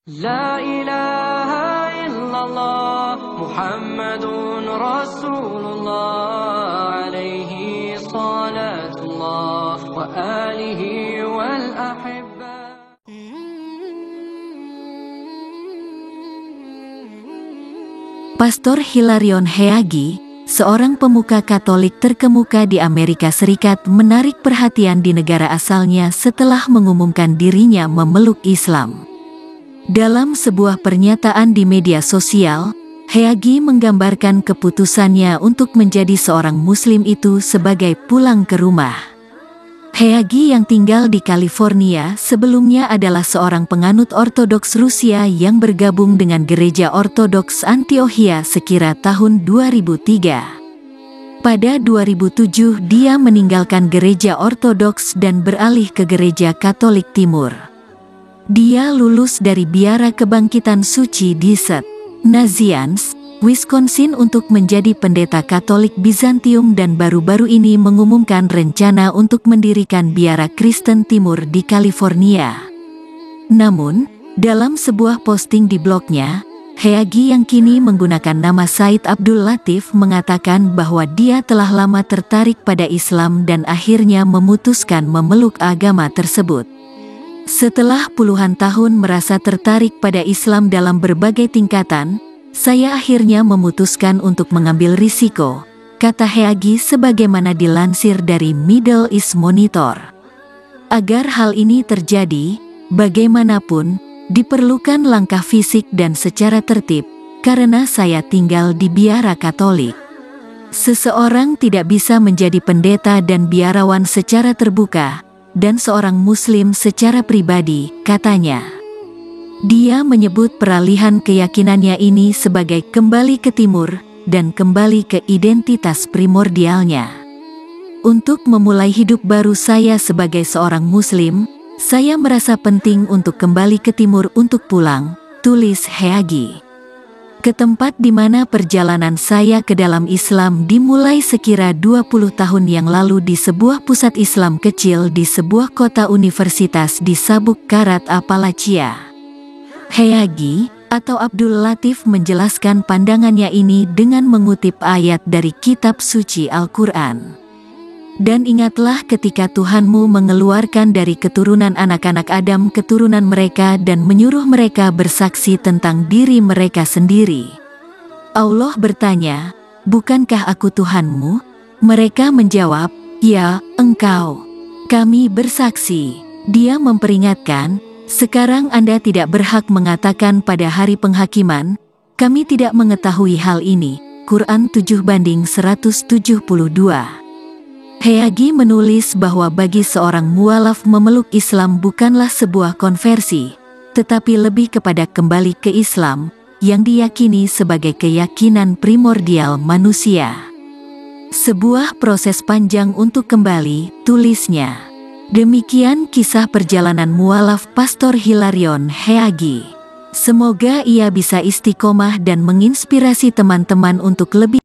La ilaha illallah Muhammadun Rasulullah alaihi salatullah wa alihi wal ahibba. Pastor Hilarion Heagi, seorang pemuka Katolik terkemuka di Amerika Serikat, menarik perhatian di negara asalnya setelah mengumumkan dirinya memeluk Islam. Dalam sebuah pernyataan di media sosial, Heagi menggambarkan keputusannya untuk menjadi seorang Muslim itu sebagai pulang ke rumah. Heagi yang tinggal di California sebelumnya adalah seorang penganut Ortodoks Rusia yang bergabung dengan Gereja Ortodoks Antiochia sekira tahun 2003. Pada 2007 dia meninggalkan Gereja Ortodoks dan beralih ke Gereja Katolik Timur. Dia lulus dari Biara Kebangkitan Suci di St. Nazianz, Wisconsin untuk menjadi pendeta Katolik Bizantium dan baru-baru ini mengumumkan rencana untuk mendirikan Biara Kristen Timur di California. Namun, dalam sebuah posting di blognya, Heagi yang kini menggunakan nama Said Abdul Latif mengatakan bahwa dia telah lama tertarik pada Islam dan akhirnya memutuskan memeluk agama tersebut. Setelah puluhan tahun merasa tertarik pada Islam dalam berbagai tingkatan, saya akhirnya memutuskan untuk mengambil risiko, kata Heagi sebagaimana dilansir dari Middle East Monitor. Agar hal ini terjadi, bagaimanapun, diperlukan langkah fisik dan secara tertib, karena saya tinggal di biara Katolik. Seseorang tidak bisa menjadi pendeta dan biarawan secara terbuka, dan seorang Muslim secara pribadi, katanya. Dia menyebut peralihan keyakinannya ini sebagai kembali ke timur dan kembali ke identitas primordialnya. Untuk memulai hidup baru saya sebagai seorang Muslim, saya merasa penting untuk kembali ke timur untuk pulang, tulis Heagi. Ke tempat di mana perjalanan saya ke dalam Islam dimulai sekira 20 tahun yang lalu di sebuah pusat Islam kecil di sebuah kota universitas di Sabuk Karat, Appalachia. Heagi, atau Abdul Latif menjelaskan pandangannya ini dengan mengutip ayat dari kitab suci Al-Quran. Dan ingatlah ketika Tuhanmu mengeluarkan dari keturunan anak-anak Adam keturunan mereka dan menyuruh mereka bersaksi tentang diri mereka sendiri. Allah bertanya, bukankah aku Tuhanmu? Mereka menjawab, ya, engkau. Kami bersaksi. Dia memperingatkan, sekarang Anda tidak berhak mengatakan pada hari penghakiman, kami tidak mengetahui hal ini. Quran 7:172. Heagi menulis bahwa bagi seorang mualaf memeluk Islam bukanlah sebuah konversi, tetapi lebih kepada kembali ke Islam, yang diyakini sebagai keyakinan primordial manusia. Sebuah proses panjang untuk kembali, tulisnya. Demikian kisah perjalanan mualaf Pastor Hilarion Heagi. Semoga ia bisa istiqomah dan menginspirasi teman-teman untuk lebih